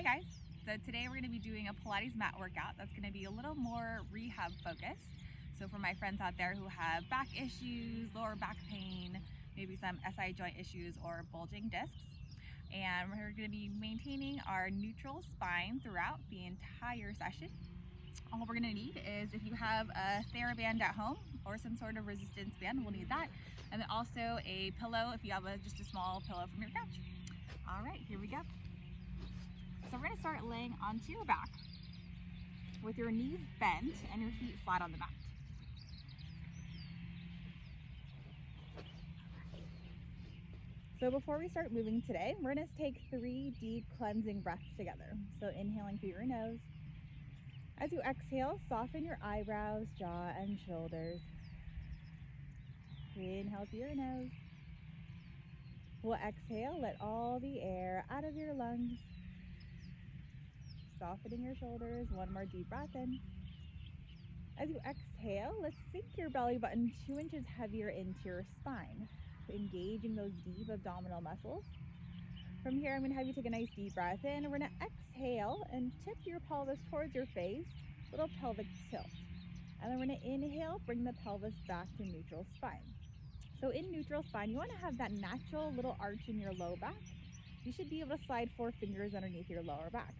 guys, so today we're going to be doing a Pilates mat workout that's going to be a little more rehab focused. So for my friends out there who have back issues, lower back pain, maybe some SI joint issues or bulging discs. And we're going to be maintaining our neutral spine throughout the entire session. All we're going to need is, if you have a TheraBand at home or some sort of resistance band, we'll need that. And then also a pillow if you have just a small pillow from your couch. All right, here we go. So we're going to start laying onto your back with your knees bent and your feet flat on the mat. So before we start moving today, we're going to take 3 deep cleansing breaths together. So inhaling through your nose. As you exhale, soften your eyebrows, jaw, and shoulders. Inhale through your nose. We'll exhale, let all the air out of your lungs. Softening your shoulders, one more deep breath in. As you exhale, let's sink your belly button 2 inches heavier into your spine, engaging those deep abdominal muscles. From here, I'm going to have you take a nice deep breath in, and we're going to exhale and tip your pelvis towards your face, little pelvic tilt. And then we're going to inhale, bring the pelvis back to neutral spine. So in neutral spine, you want to have that natural little arch in your low back. You should be able to slide 4 fingers underneath your lower back.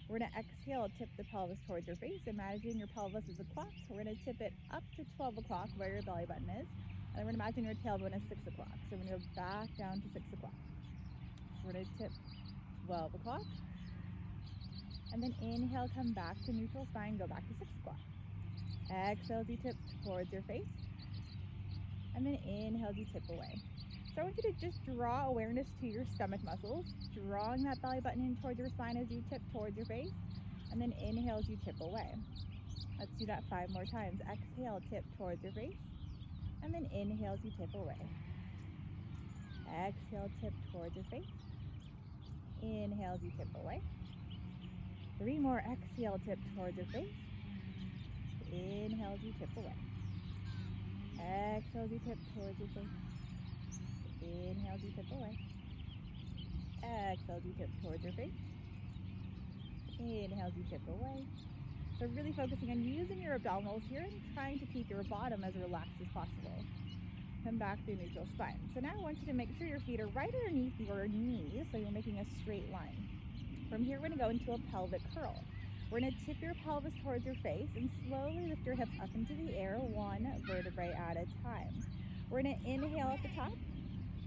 We're going to exhale, tip the pelvis towards your face. Imagine your pelvis is a clock. We're going to tip it up to 12 o'clock where your belly button is. And then we're going to imagine your tailbone is 6 o'clock. So we're going to go back down to 6 o'clock. We're going to tip 12 o'clock. And then inhale, come back to neutral spine, go back to 6 o'clock. Exhale as you tip towards your face. And then inhale as you tip away. So I want you to just draw awareness to your stomach muscles, drawing that belly button in towards your spine as you tip towards your face, and then inhale as you tip away. Let's do that 5 more times. Exhale, tip towards your face, and then inhale as you tip away. Exhale, tip towards your face. Inhale as you tip away. 3 more. Exhale, tip towards your face. Inhale as you tip away. Exhale as you tip towards your face. Inhale as you tip away. Exhale as you tip towards your face. Inhale as you tip away. So really focusing on using your abdominals here and trying to keep your bottom as relaxed as possible. Come back through neutral spine. So now I want you to make sure your feet are right underneath your knees, so you're making a straight line. From here, we're going to go into a pelvic curl. We're going to tip your pelvis towards your face and slowly lift your hips up into the air, 1 vertebrae at a time. We're going to inhale at the top,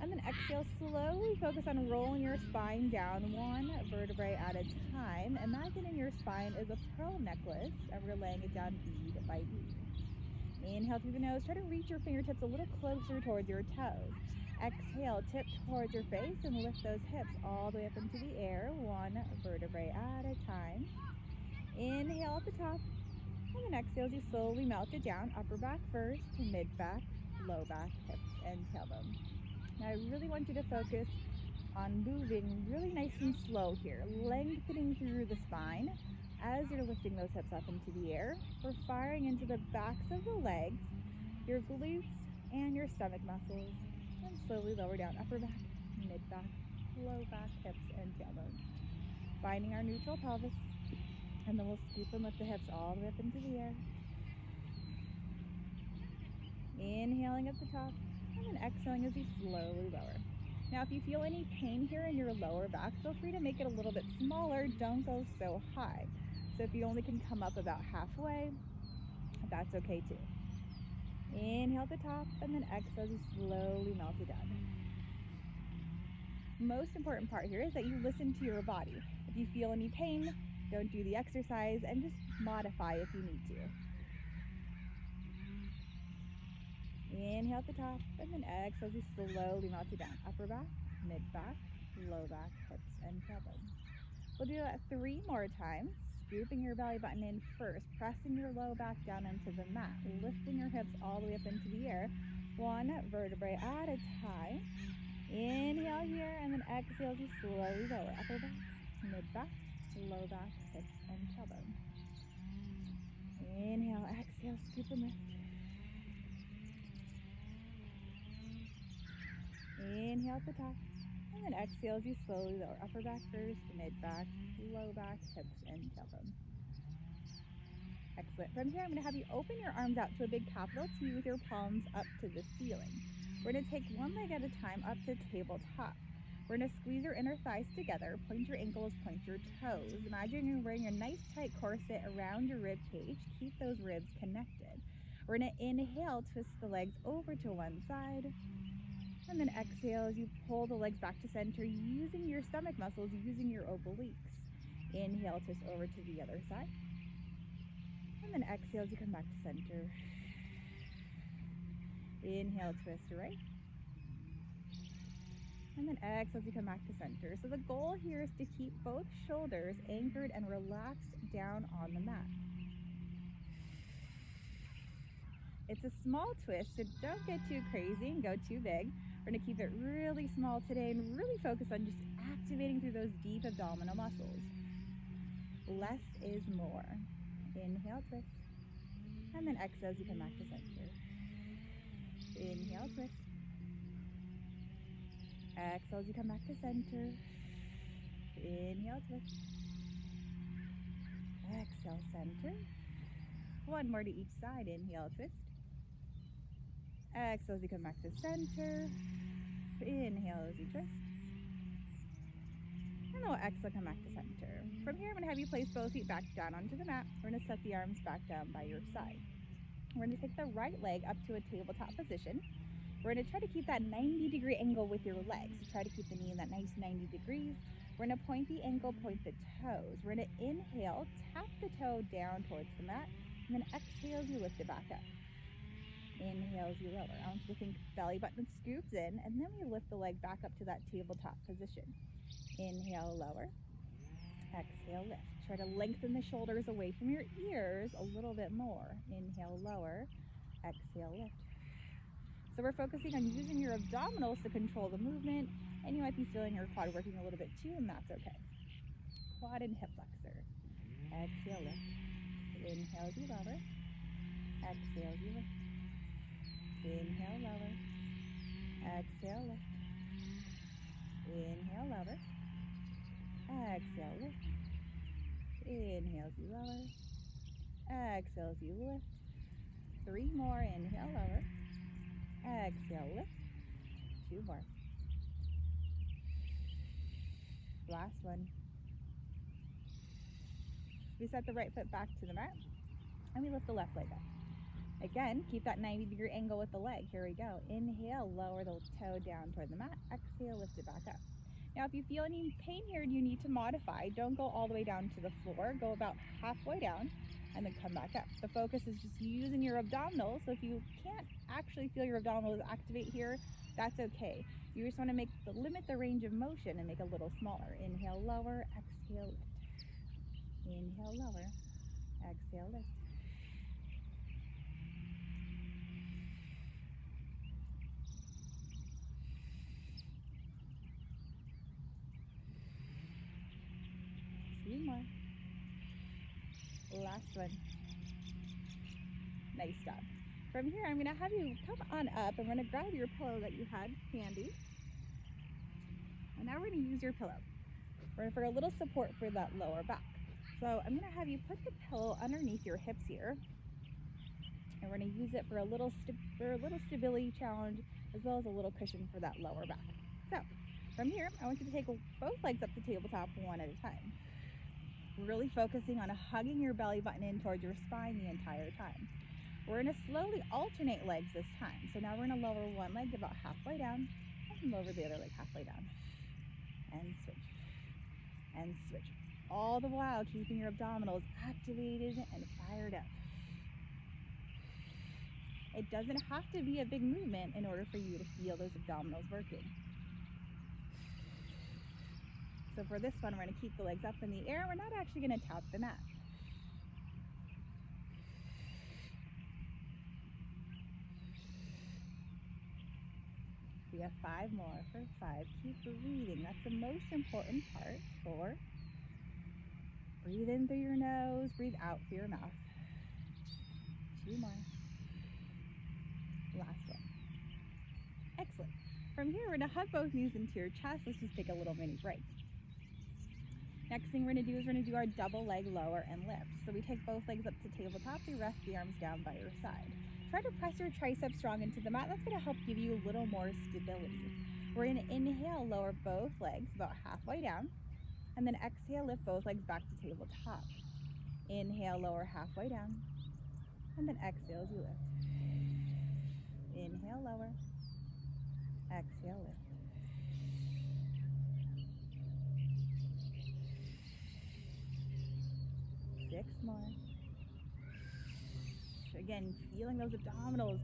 and then exhale, slowly focus on rolling your spine down 1 vertebrae at a time. Imagining your spine is a pearl necklace, and we're laying it down bead by bead. Inhale through the nose, try to reach your fingertips a little closer towards your toes. Exhale, tip towards your face and lift those hips all the way up into the air, 1 vertebrae at a time. Inhale at the top, and then exhale as you slowly melt it down, upper back first, mid back, low back, hips, and tailbone. Now I really want you to focus on moving really nice and slow here, lengthening through the spine as you're lifting those hips up into the air. We're firing into the backs of the legs, your glutes, and your stomach muscles. And slowly lower down, upper back, mid back, low back, hips, and tailbone. Finding our neutral pelvis, and then we'll scoop and lift the hips all the way up into the air. Inhaling at the top, and then exhaling as you slowly lower. Now if you feel any pain here in your lower back, feel free to make it a little bit smaller. Don't go so high. So if you only can come up about halfway, that's okay too. Inhale at the top, and then exhale as you slowly melt it down. Most important part here is that you listen to your body. If you feel any pain, don't do the exercise, and just modify if you need to. Inhale at the top, and then exhale as you slowly melt it down. Upper back, mid back, low back, hips, and tailbone. We'll do that 3 more times. Scooping your belly button in first, pressing your low back down into the mat, lifting your hips all the way up into the air, 1 vertebrae at a time. Inhale here, and then exhale as you slowly lower. Upper back, mid back, low back, hips, and tailbone. Inhale, exhale, scoop and lift. Inhale at the top, and And then exhale as you slowly lower upper back first, mid back, low back, hips, and tailbone. Excellent. From here, I'm going to have you open your arms out to a big capital T with your palms up to the ceiling. We're going to take one leg at a time up to tabletop. We're going to squeeze your inner thighs together, point your ankles, point your toes. Imagine you're wearing a nice tight corset around your rib cage. Keep those ribs connected. We're going to inhale, twist the legs over to one side. And then exhale as you pull the legs back to center, using your stomach muscles, using your obliques. Inhale, twist over to the other side. And then exhale as you come back to center. Inhale, twist right. And then exhale as you come back to center. So the goal here is to keep both shoulders anchored and relaxed down on the mat. It's a small twist, so don't get too crazy and go too big. We're going to keep it really small today and really focus on just activating through those deep abdominal muscles. Less is more. Inhale, twist. And then exhale as you come back to center. Inhale, twist. Exhale as you come back to center. Inhale, twist. Exhale, center. One more to each side. Inhale, twist. Exhale as you come back to center. Inhale as you twist. And then we'll exhale, come back to center. From here, I'm going to have you place both feet back down onto the mat. We're going to set the arms back down by your side. We're going to take the right leg up to a tabletop position. We're going to try to keep that 90-degree angle with your legs. So try to keep the knee in that nice 90 degrees. We're going to point the ankle, point the toes. We're going to inhale, tap the toe down towards the mat, and then exhale as you lift it back up. Inhale as you lower. I want you to think belly button scoops in, and then we lift the leg back up to that tabletop position. Inhale, lower. Exhale, lift. Try to lengthen the shoulders away from your ears a little bit more. Inhale, lower. Exhale, lift. So we're focusing on using your abdominals to control the movement, and you might be feeling your quad working a little bit too, and that's okay. Quad and hip flexor. Exhale, lift. Inhale as you lower. Exhale as you lift. Inhale, lower. Exhale, lift. Inhale, lower. Exhale, lift. Inhale as you lower. Exhale as you lift. 3 more. Inhale, lower. Exhale, lift. 2 more. Last one. We set the right foot back to the mat, and we lift the left leg up. Again, keep that 90-degree angle with the leg. Here we go. Inhale, lower the toe down toward the mat. Exhale, lift it back up. Now, if you feel any pain here and you need to modify, don't go all the way down to the floor. Go about halfway down and then come back up. The focus is just using your abdominals. So if you can't actually feel your abdominals activate here, that's okay. You just want to limit the range of motion and make it a little smaller. Inhale, lower, exhale, lift. Inhale, lower, exhale, lift. Two more. Last one. Nice job. From here, I'm going to have you come on up. I'm going to grab your pillow that you had handy. And now we're going to use your pillow for a little support for that lower back. So I'm going to have you put the pillow underneath your hips here. And we're going to use it for a little stability challenge, as well as a little cushion for that lower back. So from here, I want you to take both legs up to tabletop one at a time. Really focusing on hugging your belly button in towards your spine the entire time. We're going to slowly alternate legs this time. So now we're going to lower one leg about halfway down and lower the other leg halfway down. And switch. And switch. All the while keeping your abdominals activated and fired up. It doesn't have to be a big movement in order for you to feel those abdominals working. So for this one, we're going to keep the legs up in the air. We're not actually going to tap the mat. We have 5 more. For 5, keep breathing. That's the most important part. 4. Breathe in through your nose, breathe out through your mouth. 2 more. Last one. Excellent. From here, we're gonna hug both knees into your chest. Let's just take a little mini break. Next thing we're gonna do is we're gonna do our double leg lower and lift. So we take both legs up to tabletop, we rest the arms down by your side. Try to press your triceps strong into the mat. That's gonna help give you a little more stability. We're gonna inhale, lower both legs about halfway down, and then exhale, lift both legs back to tabletop. Inhale, lower halfway down, and then exhale as you lift. Inhale, lower, exhale, lift. Six more. Again, feeling those abdominals,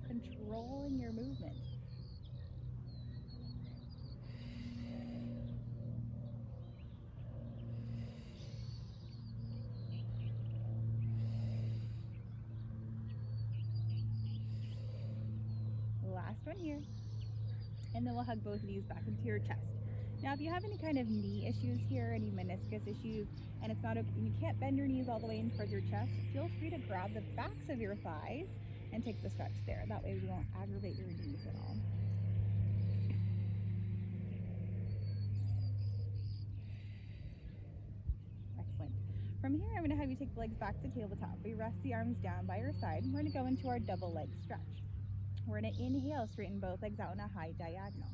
controlling your movement. Last one here. And then we'll hug both knees back into your chest. Now, if you have any kind of knee issues here, any meniscus issues, and you can't bend your knees all the way in towards your chest, feel free to grab the backs of your thighs and take the stretch there. That way we won't aggravate your knees at all. Excellent. From here, I'm gonna have you take the legs back to tabletop. We rest the arms down by your side. We're gonna go into our double leg stretch. We're gonna inhale, straighten both legs out in a high diagonal.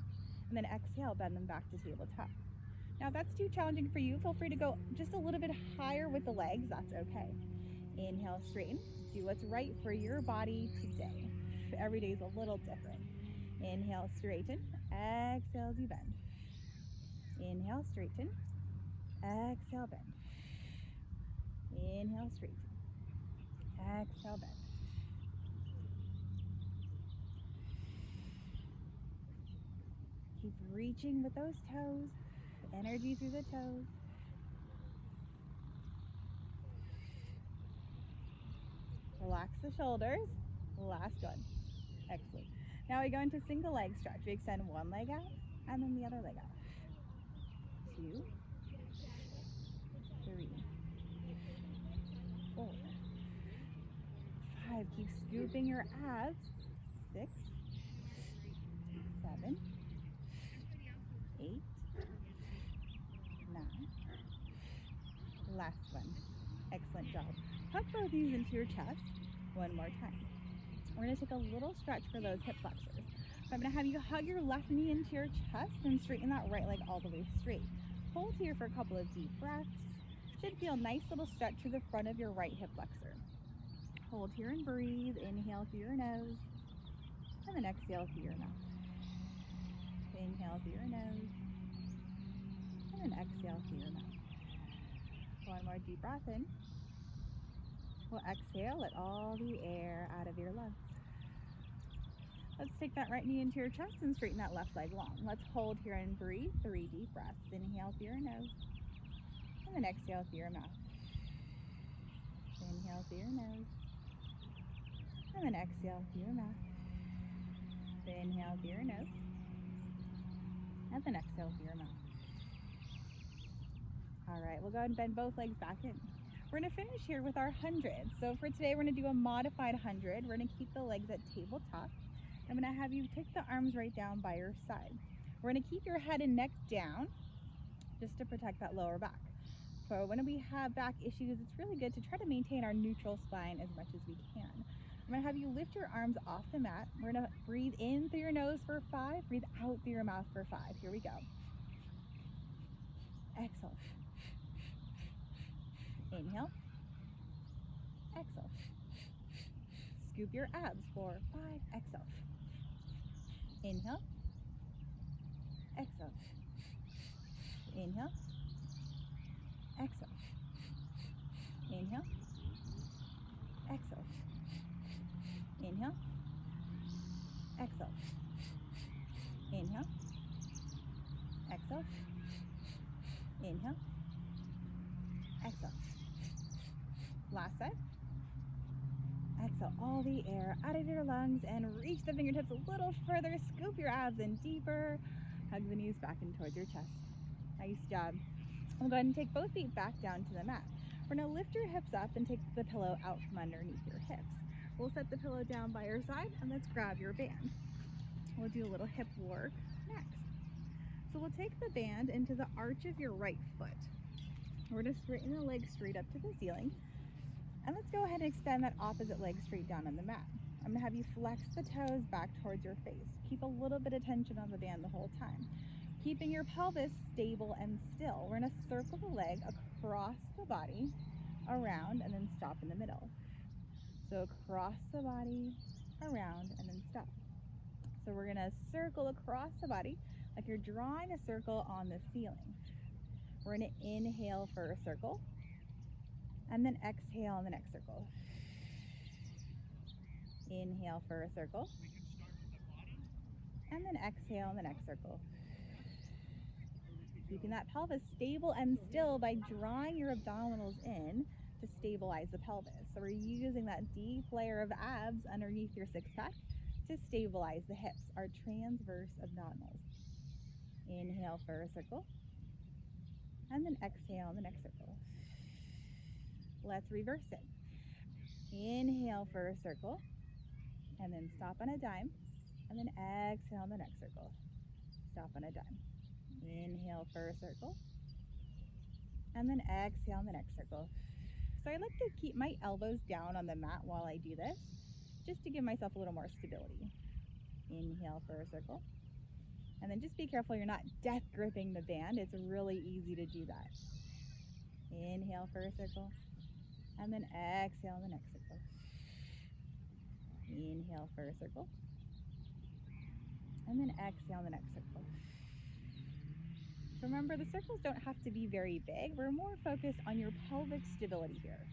And then exhale, bend them back to tabletop. Now if that's too challenging for you, feel free to go just a little bit higher with the legs, that's okay. Inhale, straighten, do what's right for your body today. Every day is a little different. Inhale, straighten, exhale as you bend. Inhale, straighten, exhale, bend. Inhale, straighten, exhale, bend. Keep reaching with those toes, energy through the toes. Relax the shoulders. Last one. Excellent. Now we go into single leg stretch. We extend one leg out and then the other leg out. 2, 3, 4, 5. Keep scooping your abs. 6, 7, 8, 9. Last one. Excellent job. Hug both knees into your chest. One more time. We're going to take a little stretch for those hip flexors. So I'm going to have you hug your left knee into your chest and straighten that right leg all the way straight. Hold here for a couple of deep breaths. Should feel a nice little stretch through the front of your right hip flexor. Hold here and breathe. Inhale through your nose. And then exhale through your mouth. Inhale through your nose. And then exhale through your mouth. One more deep breath in. We'll exhale, let all the air out of your lungs. Let's take that right knee into your chest and straighten that left leg long. Let's hold here and breathe. 3 deep breaths. Inhale through your nose. And then exhale through your mouth. Inhale through your nose. And then exhale through your mouth. Inhale through your nose. And then exhale through your mouth. All right, we'll go ahead and bend both legs back in. We're gonna finish here with our 100. So for today, we're gonna do a modified 100. We're gonna keep the legs at tabletop. I'm gonna have you take the arms right down by your side. We're gonna keep your head and neck down just to protect that lower back. So when we have back issues, it's really good to try to maintain our neutral spine as much as we can. I'm gonna have you lift your arms off the mat. We're gonna breathe in through your nose for 5, breathe out through your mouth for 5. Here we go. Exhale. Inhale. Exhale. Scoop your abs for 5. Exhale. Inhale. Exhale. Inhale. Exhale. Inhale. Exhale. Inhale. Exhale. Inhale. Exhale. Inhale. Exhale. Last side. Exhale all the air out of your lungs and reach the fingertips a little further. Scoop your abs in deeper. Hug the knees back in towards your chest. Nice job. We'll go ahead and take both feet back down to the mat. We're going to lift your hips up and take the pillow out from underneath your hips. We'll set the pillow down by your side and let's grab your band. We'll do a little hip work next. So we'll take the band into the arch of your right foot. We're going to straighten the leg straight up to the ceiling. And let's go ahead and extend that opposite leg straight down on the mat. I'm going to have you flex the toes back towards your face. Keep a little bit of tension on the band the whole time. Keeping your pelvis stable and still. We're going to circle the leg across the body, around, and then stop in the middle. So across the body, around, and then stop. So we're going to circle across the body like you're drawing a circle on the ceiling. We're going to inhale for a circle, and then exhale in the next circle. Inhale for a circle, and then exhale in the next circle. Keeping that pelvis stable and still by drawing your abdominals in to stabilize the pelvis. So we're using that deep layer of abs underneath your six-pack to stabilize the hips, our transverse abdominals. Inhale for a circle, and then exhale in the next circle. Let's reverse it. Inhale for a circle, and then stop on a dime, and then exhale in the next circle. Stop on a dime. Inhale for a circle, and then exhale in the next circle. So I like to keep my elbows down on the mat while I do this, just to give myself a little more stability. Inhale for a circle, and then just be careful you're not death gripping the band. It's really easy to do that. Inhale for a circle, and then exhale in the next circle. Inhale for a circle, and then exhale in the next circle. So remember, the circles don't have to be very big. We're more focused on your pelvic stability here.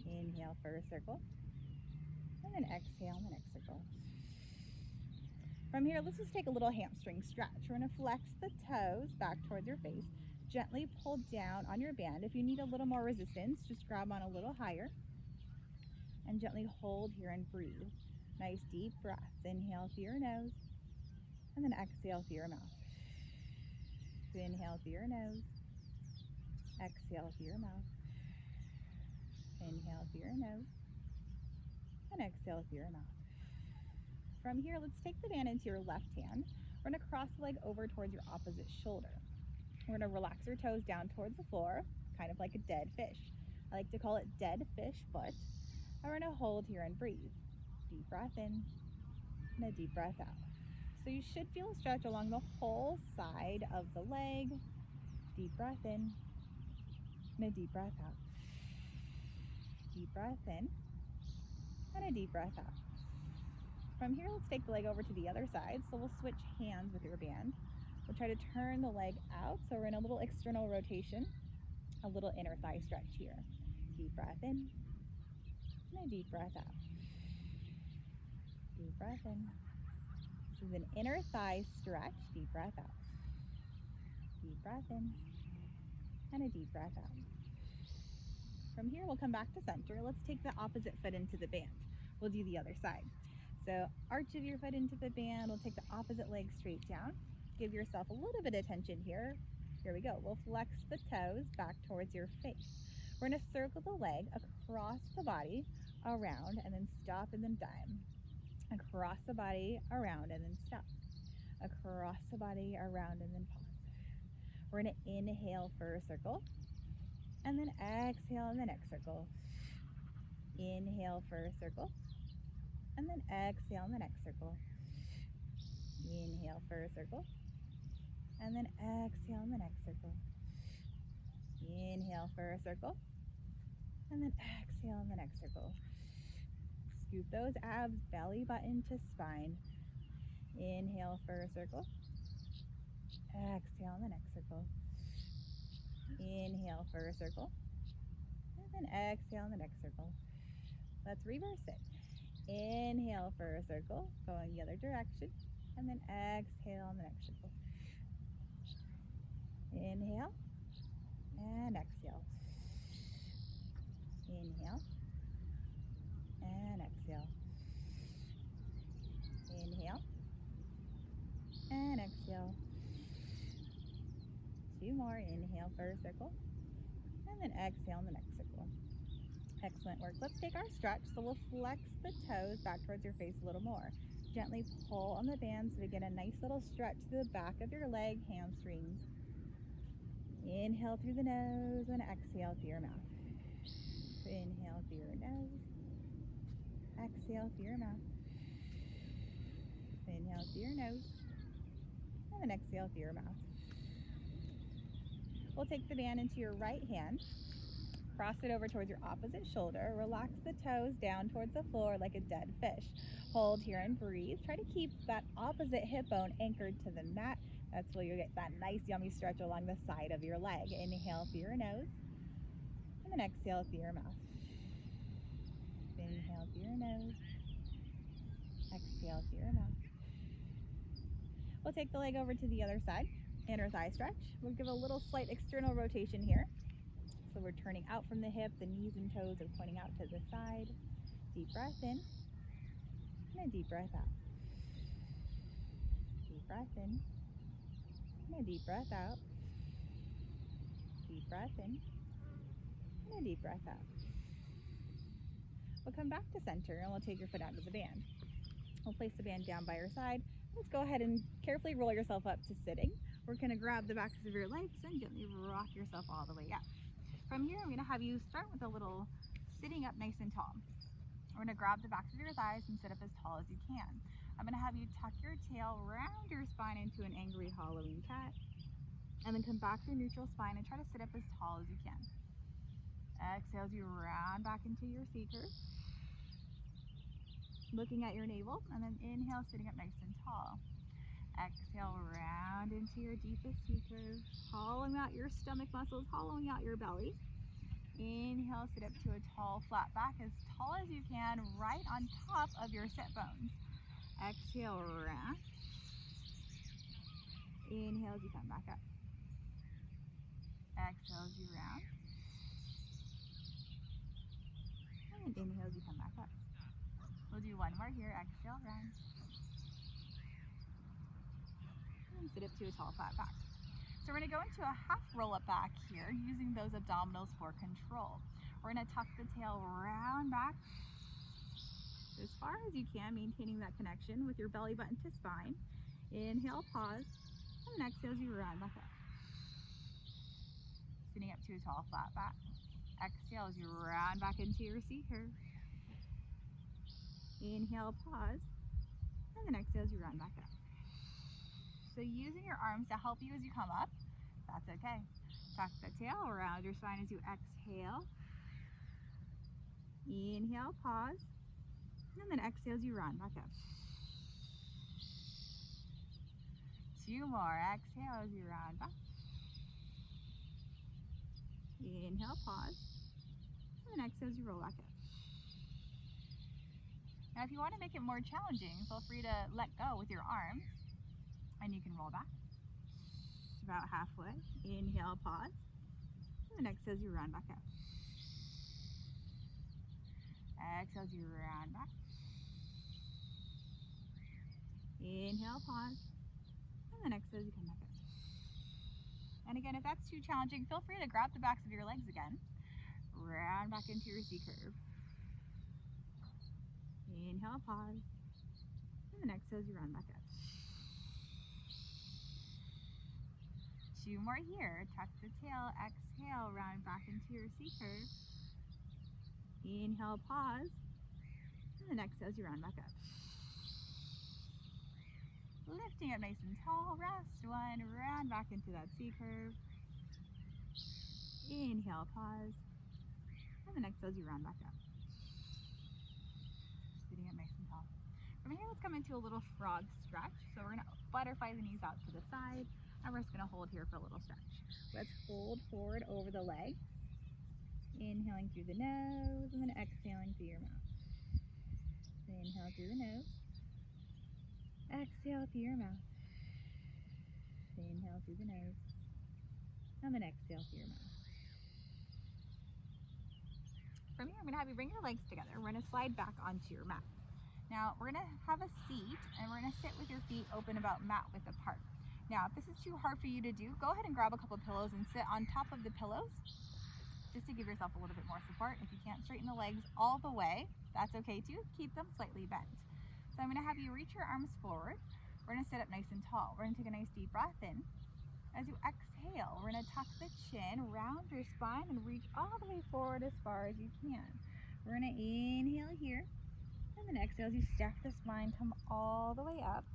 Inhale for a circle, and then exhale in the next circle. From here, let's just take a little hamstring stretch. We're going to flex the toes back towards your face. Gently pull down on your band. If you need a little more resistance, just grab on a little higher. And gently hold here and breathe. Nice deep breaths. Inhale through your nose, and then exhale through your mouth. Inhale through your nose, exhale through your mouth. Inhale through your nose, and exhale through your mouth. From here, let's take the band into your left hand. We're going to cross the leg over towards your opposite shoulder. We're going to relax your toes down towards the floor, kind of like a dead fish. I like to call it dead fish foot. And we're going to hold here and breathe. Deep breath in, and a deep breath out. So you should feel a stretch along the whole side of the leg. Deep breath in, and a deep breath out. Deep breath in, and a deep breath out. From here, let's take the leg over to the other side. So we'll switch hands with your band. We'll try to turn the leg out. So we're in a little external rotation, a little inner thigh stretch here. Deep breath in, and a deep breath out. Deep breath in. This is an inner thigh stretch. Deep breath out. Deep breath in, and a deep breath out. From here, we'll come back to center. Let's take the opposite foot into the band. We'll do the other side. So arch of your foot into the band. We'll take the opposite leg straight down. Give yourself a little bit of tension here. Here we go. We'll flex the toes back towards your face. We're going to circle the leg across the body, around, and then stop, and then dime. Across the body, around, and then stop. Across the body, around, and then pause. We're going to inhale for a circle, and then exhale in the next circle. Inhale for a circle, and then exhale in the next circle. Inhale for a circle, and then exhale in the next circle. Inhale for a circle, and then exhale in the next circle. Scoop those abs, belly button to spine. Inhale for a circle, exhale in the next circle. Inhale for a circle, and then exhale in the next circle. Let's reverse it. Inhale for a circle, going the other direction, and then exhale in the next circle. Inhale, and exhale. Inhale, and exhale. Inhale, and exhale. Two more. Inhale for a circle, and then exhale in the next circle. Excellent work. Let's take our stretch. So we'll flex the toes back towards your face a little more. Gently pull on the band so we get a nice little stretch to the back of your leg, hamstrings. Inhale through the nose and exhale through your mouth. Inhale through your nose. Exhale through your mouth. Inhale through your nose. And then exhale through your mouth. We'll take the band into your right hand. Cross it over towards your opposite shoulder. Relax the toes down towards the floor like a dead fish. Hold here and breathe. Try to keep that opposite hip bone anchored to the mat. That's where you get that nice yummy stretch along the side of your leg. Inhale through your nose. And then exhale through your mouth. Inhale through your nose. Exhale through your mouth. We'll take the leg over to the other side. Inner thigh stretch. We'll give a little slight external rotation here. So we're turning out from the hip. The knees and toes are pointing out to the side. Deep breath in. And a deep breath out. Deep breath in. And a deep breath out. Deep breath in. And a deep breath out. We'll come back to center and we'll take your foot out of the band. We'll place the band down by your side. Let's go ahead and carefully roll yourself up to sitting. We're going to grab the backs of your legs and gently rock yourself all the way up. From here, I'm going to have you start with a little sitting up nice and tall. We're going to grab the backs of your thighs and sit up as tall as you can. I'm going to have you tuck your tail around your spine into an angry hollowing cat. And then come back to your neutral spine and try to sit up as tall as you can. Exhale as you round back into your C curve. Looking at your navel, and then inhale, sitting up nice and tall. Exhale, round into your deepest C curve, hollowing out your stomach muscles, hollowing out your belly. Inhale, sit up to a tall, flat back, as tall as you can, right on top of your sit bones. Exhale, round. Inhale as you come back up. Exhale as you round. And inhale as you come back up. We'll do one more here. Exhale, round. And sit up to a tall, flat back. So we're going to go into a half roll-up back here, using those abdominals for control. We're going to tuck the tail round back as far as you can, maintaining that connection with your belly button to spine. Inhale, pause, and then exhale as you round back up. Sitting up to a tall, flat back. Exhale as you round back into your C curve. Inhale, pause, and then exhale as you round back up. So using your arms to help you as you come up, that's okay. Tuck the tail around your spine as you exhale. Inhale, pause, and then exhale as you round back up. Two more. Exhale as you round back. Inhale, pause, and then exhale as you roll back up. Now, if you want to make it more challenging, feel free to let go with your arms, and you can roll back about halfway. Inhale, pause, and then exhale as you round back up. Exhale as you round back. Inhale, pause, and then exhale as you come back up. And again, if that's too challenging, feel free to grab the backs of your legs again. Round back into your C curve. Inhale, pause, and then exhale as you round back up. Two more here. Tuck the tail, exhale, round back into your C curve. Inhale, pause, and then exhale as you round back up. Lifting up nice and tall, rest one, round back into that C curve. Inhale, pause, and then exhale as you round back up. Sitting up nice and tall. From here, let's come into a little frog stretch. So we're going to butterfly the knees out to the side, and we're just going to hold here for a little stretch. Let's fold forward over the legs. Inhaling through the nose, and then exhaling through your mouth. Inhale through the nose. Exhale through your mouth. Inhale through the nose, and then exhale through your mouth. From here, I'm going to have you bring your legs together. We're going to slide back onto your mat. Now, we're going to have a seat, and we're going to sit with your feet open about mat width apart. Now, if this is too hard for you to do, go ahead and grab a couple of pillows and sit on top of the pillows, just to give yourself a little bit more support. If you can't straighten the legs all the way, that's okay too. Keep them slightly bent. So I'm gonna have you reach your arms forward. We're gonna sit up nice and tall. We're gonna take a nice deep breath in. As you exhale, we're gonna tuck the chin, round your spine, and reach all the way forward as far as you can. We're gonna inhale here, and then exhale as you stack the spine, come all the way up,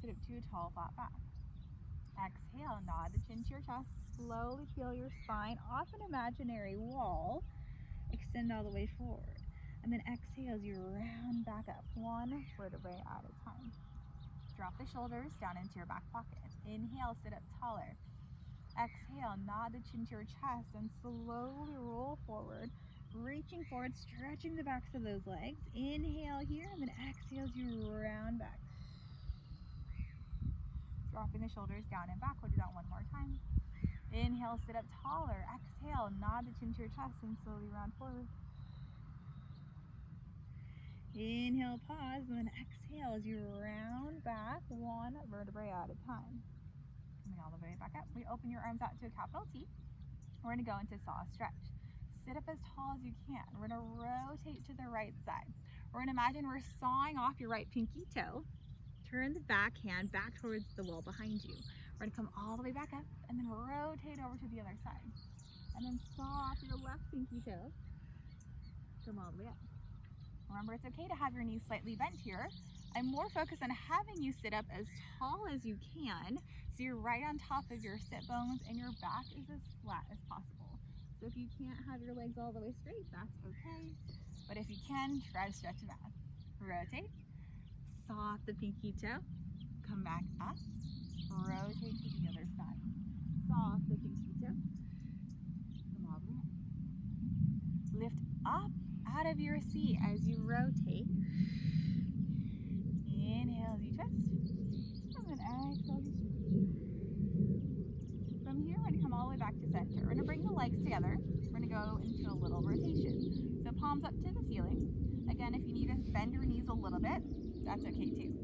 sit up to a tall, flat back. Exhale, nod the chin to your chest, slowly peel your spine off an imaginary wall, extend all the way forward. And then exhale as you round back up, one vertebrae at a time. Drop the shoulders down into your back pocket. Inhale, sit up taller. Exhale, nod the chin to your chest and slowly roll forward, reaching forward, stretching the backs of those legs. Inhale here, and then exhale as you round back. Dropping the shoulders down and back. We'll do that one more time. Inhale, sit up taller. Exhale, nod the chin to your chest and slowly round forward. Inhale, pause, and then exhale as you round back, one vertebrae at a time. Coming all the way back up. We open your arms out to a capital T. We're going to go into saw stretch. Sit up as tall as you can. We're going to rotate to the right side. We're going to imagine we're sawing off your right pinky toe. Turn the back hand back towards the wall behind you. We're going to come all the way back up and then rotate over to the other side. And then saw off your left pinky toe. Come all the way up. Remember, it's okay to have your knees slightly bent here. I'm more focused on having you sit up as tall as you can, so you're right on top of your sit bones and your back is as flat as possible. So if you can't have your legs all the way straight, that's okay. But if you can, try to stretch them out. Rotate, saw off the pinky toe, come back up, rotate to the other side. Saw off the pinky toe, come all the way up. Lift up out of your seat as you rotate. Inhale as you twist, and then exhale as you stretch. From here, we're going to come all the way back to center. We're going to bring the legs together. We're going to go into a little rotation. So palms up to the ceiling. Again, if you need to bend your knees a little bit, that's okay too.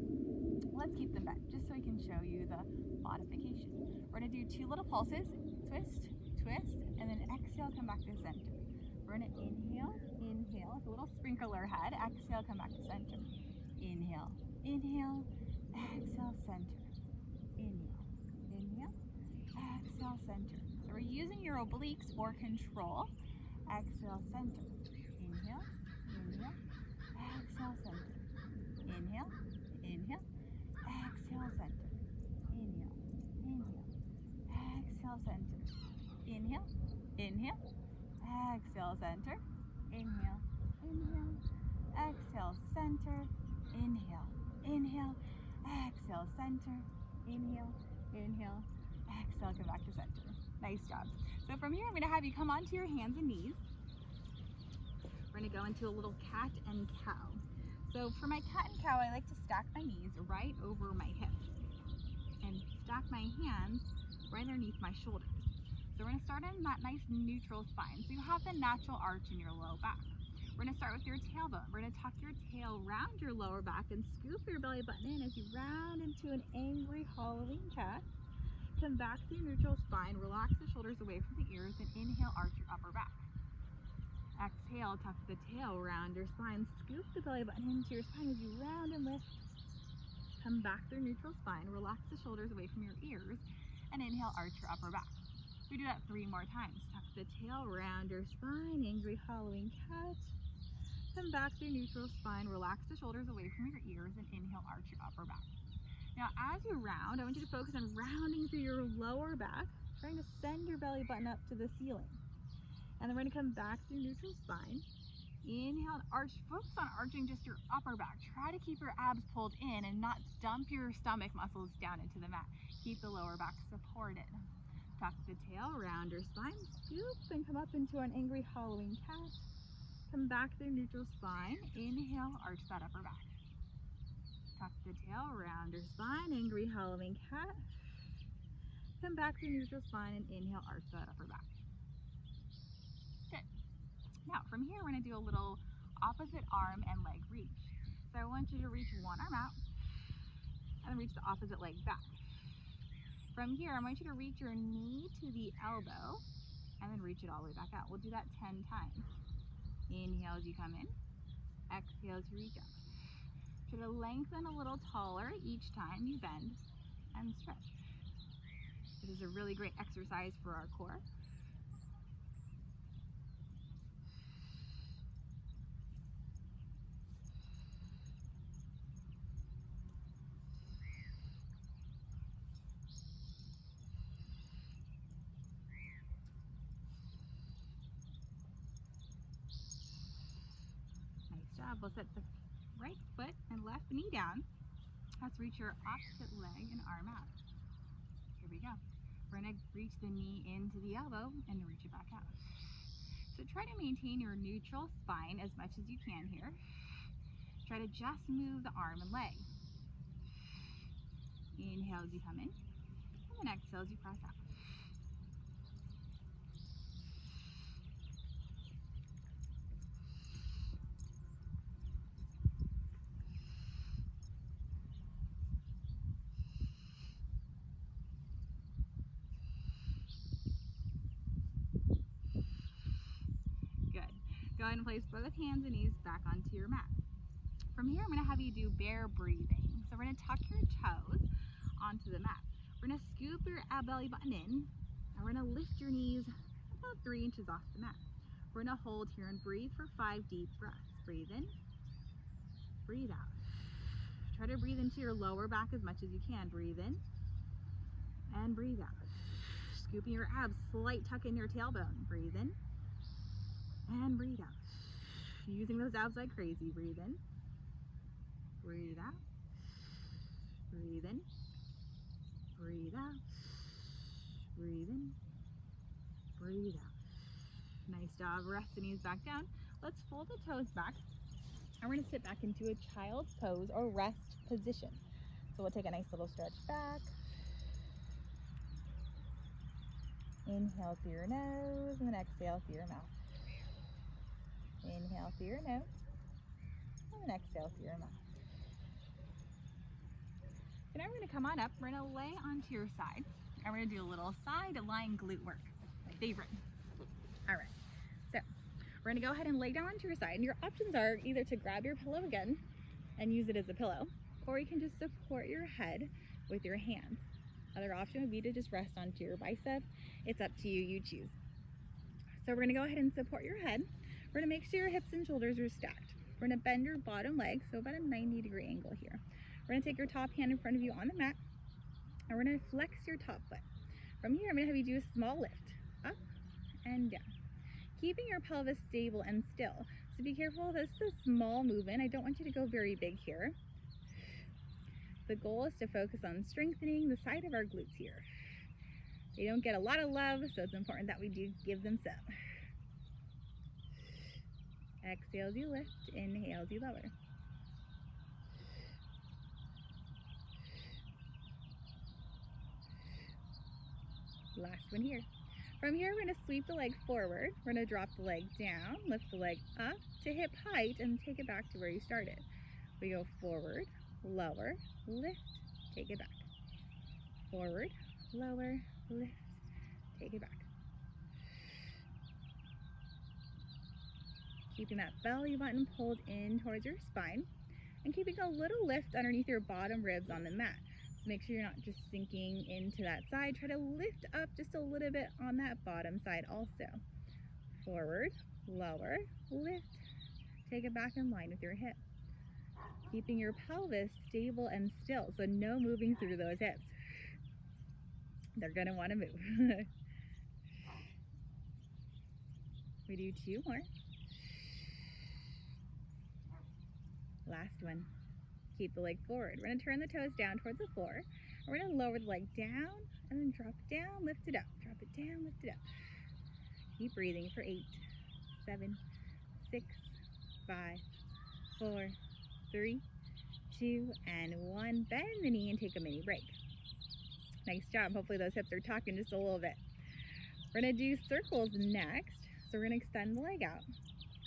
Let's keep them bent, just so we can show you the modification. We're going to do 2 little pulses, twist, twist, and then exhale, come back to center. We're going to inhale, inhale, with a little sprinkler head. Exhale, come back to center. Inhale, inhale, exhale, center. Inhale, inhale, exhale, center. So we're using your obliques for control. Exhale, center. Inhale, inhale, exhale, center. Inhale, inhale, exhale, center. Inhale, inhale, exhale, center. Inhale, inhale, exhale, center. Inhale, inhale, exhale, center. Inhale, inhale, exhale, center. Inhale, inhale, exhale, come back to center. Nice job. So from here, I'm going to have you come onto your hands and knees. We're going to go into a little cat and cow. So for my cat and cow, I like to stack my knees right over my hips and stack my hands right underneath my shoulders. So we're going to start in that nice neutral spine. So you have the natural arch in your low back. We're going to start with your tailbone. We're going to tuck your tail around your lower back and scoop your belly button in as you round into an angry, hollowing cat. Come back to your neutral spine, relax the shoulders away from the ears, and inhale, arch your upper back. Exhale, tuck the tail around your spine, scoop the belly button into your spine as you round and lift. Come back through neutral spine, relax the shoulders away from your ears, and inhale, arch your upper back. We do that 3 more times. Tuck the tail around your spine, angry, hollowing cat. Come back through neutral spine, relax the shoulders away from your ears, and inhale, arch your upper back. Now, as you round, I want you to focus on rounding through your lower back, trying to send your belly button up to the ceiling. And then we're going to come back through neutral spine. Inhale and arch. Focus on arching just your upper back. Try to keep your abs pulled in and not dump your stomach muscles down into the mat. Keep the lower back supported. Tuck the tail around your spine, scoop, and come up into an angry, hollowing cat. Come back through neutral spine. Inhale, arch that upper back. Tuck the tail around your spine, angry, hollowing cat. Come back through neutral spine and inhale, arch that upper back. Good. Now, from here, we're going to do a little opposite arm and leg reach. So I want you to reach one arm out and then reach the opposite leg back. From here, I want you to reach your knee to the elbow and then reach it all the way back out. We'll do that 10 times. Inhale as you come in. Exhale as you reach up. Try to lengthen a little taller each time you bend and stretch. This is a really great exercise for our core. Nice job. We'll set the right foot and left knee down. Let's reach your opposite leg and arm out. Here we go. We're going to reach the knee into the elbow and reach it back out. So try to maintain your neutral spine as much as you can here. Try to just move the arm and leg. Inhale as you come in, and then exhale as you press out. Go ahead and place both hands and knees back onto your mat. From here, I'm going to have you do bear breathing. So we're going to tuck your toes onto the mat. We're going to scoop your belly button in, and we're going to lift your knees about 3 inches off the mat. We're going to hold here and breathe for 5 deep breaths. Breathe in, breathe out. Try to breathe into your lower back as much as you can. Breathe in and breathe out. Scooping your abs, slight tuck in your tailbone. Breathe in and breathe out. Using those abs like crazy. Breathe in, breathe out, breathe in, breathe out, breathe in, breathe out. Nice job. Rest the knees back down. Let's fold the toes back, and we're going to sit back into a child's pose or rest position. So we'll take a nice little stretch back. Inhale through your nose and then exhale through your mouth. Inhale through your nose and then exhale through your mouth. So now we're going to come on up. We're going to lay onto your side, and we're going to do a little side lying glute work, my favorite. All right, so we're going to go ahead and lay down onto your side, and your options are either to grab your pillow again and use it as a pillow, or you can just support your head with your hands. Other option would be to just rest onto your bicep. It's up to you, you choose. So we're going to go ahead and support your head. We're going to make sure your hips and shoulders are stacked. We're going to bend your bottom leg, so about a 90-degree angle here. We're going to take your top hand in front of you on the mat, and we're going to flex your top foot. From here, I'm going to have you do a small lift, up and down, keeping your pelvis stable and still. So be careful, this is a small movement. I don't want you to go very big here. The goal is to focus on strengthening the side of our glutes here. They don't get a lot of love, so it's important that we do give them some. Exhale as you lift, inhale as you lower. Last one here. From here, we're going to sweep the leg forward. We're going to drop the leg down, lift the leg up to hip height, and take it back to where you started. We go forward, lower, lift, take it back. Forward, lower, lift, take it back. Keeping that belly button pulled in towards your spine, and keeping a little lift underneath your bottom ribs on the mat. So make sure you're not just sinking into that side. Try to lift up just a little bit on that bottom side also. Forward, lower, lift, take it back in line with your hip. Keeping your pelvis stable and still, so no moving through those hips. They're going to want to move. We do 2 more. Last one. Keep the leg forward. We're going to turn the toes down towards the floor. We're going to lower the leg down and then drop it down, lift it up. Drop it down, lift it up. Keep breathing for 8, 7, 6, 5, 4, 3, 2, and 1. Bend the knee and take a mini break. Nice job. Hopefully those hips are talking just a little bit. We're going to do circles next. So we're going to extend the leg out.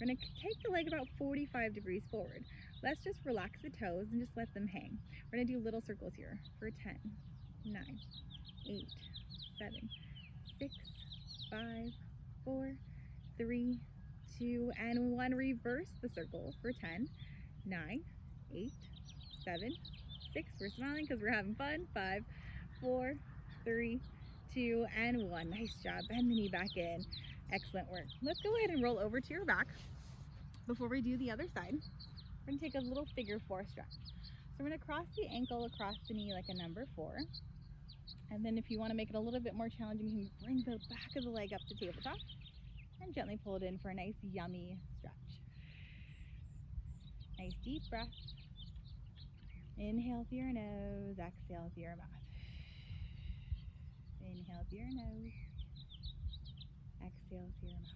We're going to take the leg about 45 degrees forward. Let's just relax the toes and just let them hang. We're going to do little circles here for 10, 9, 8, 7, 6, 5, 4, 3, 2, and 1. Reverse the circle for 10, 9, 8, 7, 6. We're smiling because we're having fun. 5, 4, 3, 2, and 1. Nice job. Bend the knee back in. Excellent work. Let's go ahead and roll over to your back. Before we do the other side, we're going to take a little figure 4 stretch. So we're going to cross the ankle across the knee like a number 4. And then if you want to make it a little bit more challenging, you can bring the back of the leg up to tabletop and gently pull it in for a nice yummy stretch. Nice deep breath. Inhale through your nose, exhale through your mouth. Inhale through your nose, exhale through your mouth.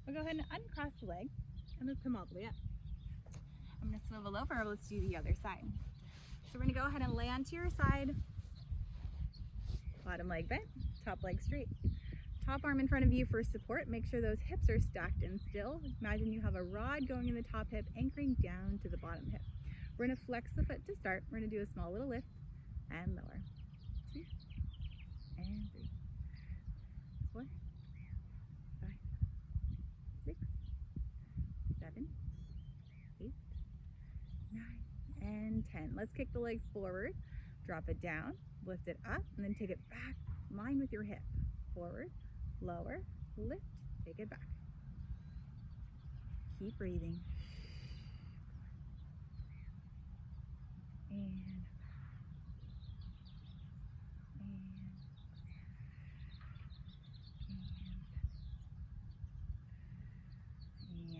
We'll go ahead and uncross the leg and let's come all the way up. I'm going to swivel over. Let's do the other side. So we're going to go ahead and lay onto your side. Bottom leg bent, top leg straight. Top arm in front of you for support. Make sure those hips are stacked and still. Imagine you have a rod going in the top hip, anchoring down to the bottom hip. We're going to flex the foot to start. We're going to do a small little lift and lower. 2 and 3, 4, 5, 6, 7, 8, 9, and 10. Let's kick the leg forward, drop it down, lift it up, and then take it back, line with your hip. Forward, lower, lift, take it back. Keep breathing. And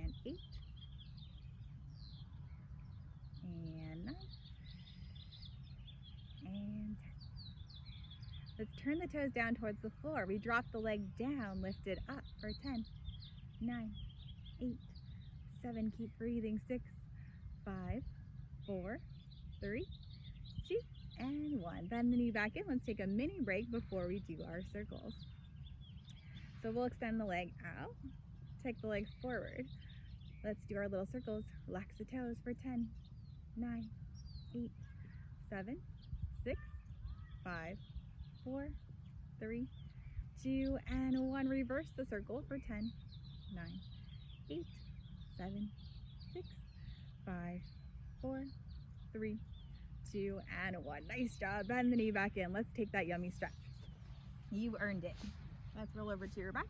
and 8 and 9 and 10. Let's turn the toes down towards the floor. We drop the leg down, lift it up for 10, 9, 8, 7. Keep breathing. 6, 5, 4, 3, 2, and 1. Bend the knee back in. Let's take a mini break before we do our circles. So we'll extend the leg out, take the leg forward. Let's do our little circles. Relax the toes for 10, 9, 8, 7, 6, 5, 4, 3, 2, and 1. Reverse the circle for 10, 9, 8, 7, 6, 5, 4, 3, 2, and 1. Nice job. Bend the knee back in. Let's take that yummy stretch. You earned it. Let's roll over to your back.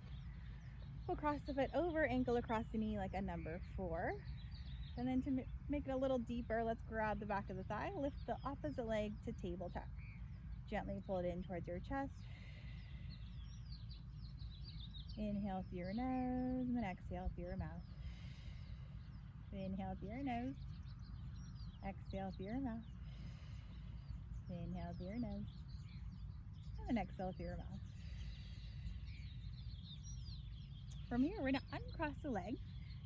We'll cross the foot over, ankle across the knee like a number 4. And then to make it a little deeper, let's grab the back of the thigh, lift the opposite leg to tabletop. Gently pull it in towards your chest. Inhale through your nose and then exhale through your mouth. Inhale through your nose. Exhale through your mouth. Inhale through your nose. And then exhale through your mouth. From here, we're going to uncross the leg.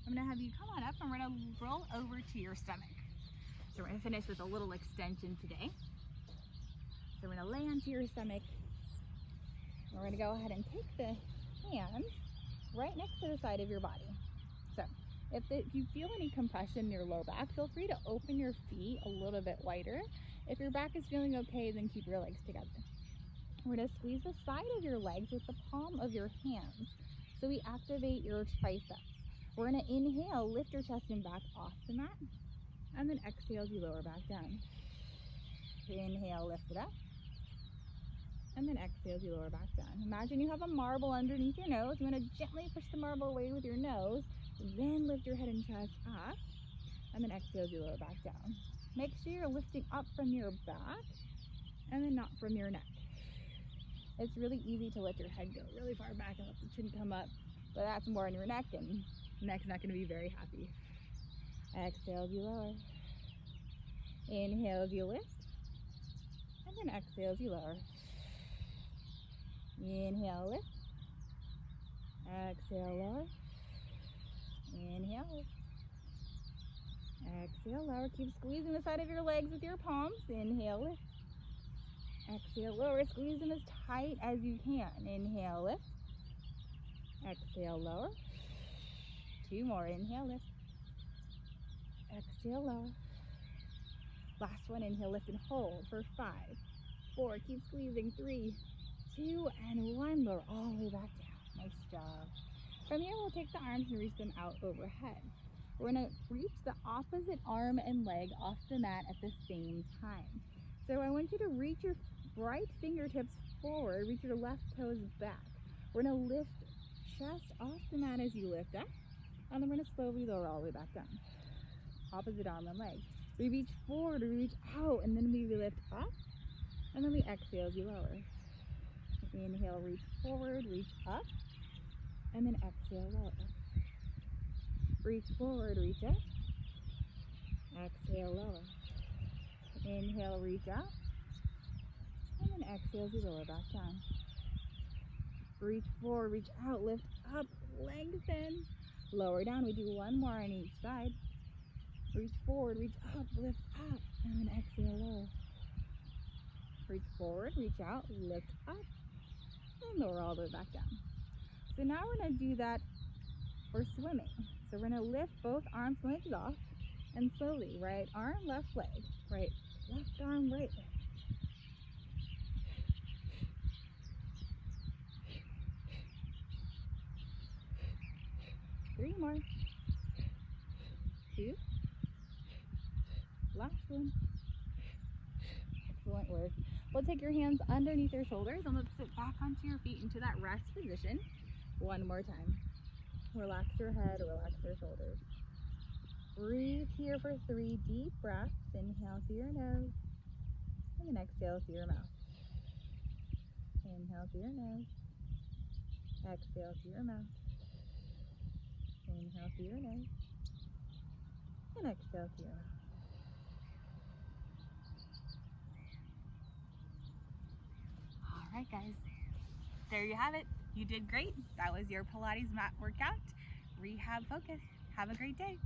I'm going to have you come on up and we're going to roll over to your stomach. So we're going to finish with a little extension today. So we're going to lay onto your stomach. We're going to go ahead and take the hands right next to the side of your body. So if you feel any compression in your low back, feel free to open your feet a little bit wider. If your back is feeling okay, then keep your legs together. We're going to squeeze the side of your legs with the palm of your hands. So we activate your triceps. We're going to inhale, lift your chest and back off the mat. And then exhale as you lower back down. Inhale, lift it up. And then exhale as you lower back down. Imagine you have a marble underneath your nose. You want to gently push the marble away with your nose. Then lift your head and chest up. And then exhale as you lower back down. Make sure you're lifting up from your back and then not from your neck. It's really easy to let your head go really far back and let the chin come up, but that's more on your neck, and neck's not going to be very happy. Exhale as you lower. Inhale as you lift, and then exhale as you lower. Inhale, lift. Exhale, lower. Inhale, lift. Exhale, lower. Keep squeezing the side of your legs with your palms. Inhale, lift. Exhale, lower. Squeeze them as tight as you can. Inhale, lift. Exhale, lower. 2 more. Inhale, lift. Exhale, lower. Last one. Inhale, lift and hold for 5, 4. Keep squeezing. 3, 2, and 1. Lower all the way back down. Nice job. From here, we'll take the arms and reach them out overhead. We're going to reach the opposite arm and leg off the mat at the same time. So I want you to reach your right fingertips forward, reach your left toes back. We're going to lift chest off the mat as you lift up, and then we're going to slowly lower all the way back down. Opposite arm and leg. We reach forward, we reach out, and then we lift up, and then we exhale as you lower. Inhale, reach forward, reach up, and then exhale, lower. Reach forward, reach up, exhale, lower. Inhale, reach out, and then exhale as you lower back down. Reach forward, reach out, lift up, lengthen, lower down. We do one more on each side. Reach forward, reach up, lift up, and then exhale, lower. Reach forward, reach out, lift up, and lower all the way back down. So now we're going to do that for swimming. So we're going to lift both arms and legs off, and slowly, right arm, left leg, right, left arm, right leg. 3 more. 2. Last one. Excellent work. We'll take your hands underneath your shoulders and let's sit back onto your feet into that rest position. One more time. Relax your head, relax your shoulders. Breathe here for 3 deep breaths. Inhale through your nose, and then exhale through your mouth. Inhale through your nose, exhale through your mouth. Inhale through your nose, and exhale through your mouth. All right, guys, there you have it. You did great. That was your Pilates mat workout, rehab focus. Have a great day.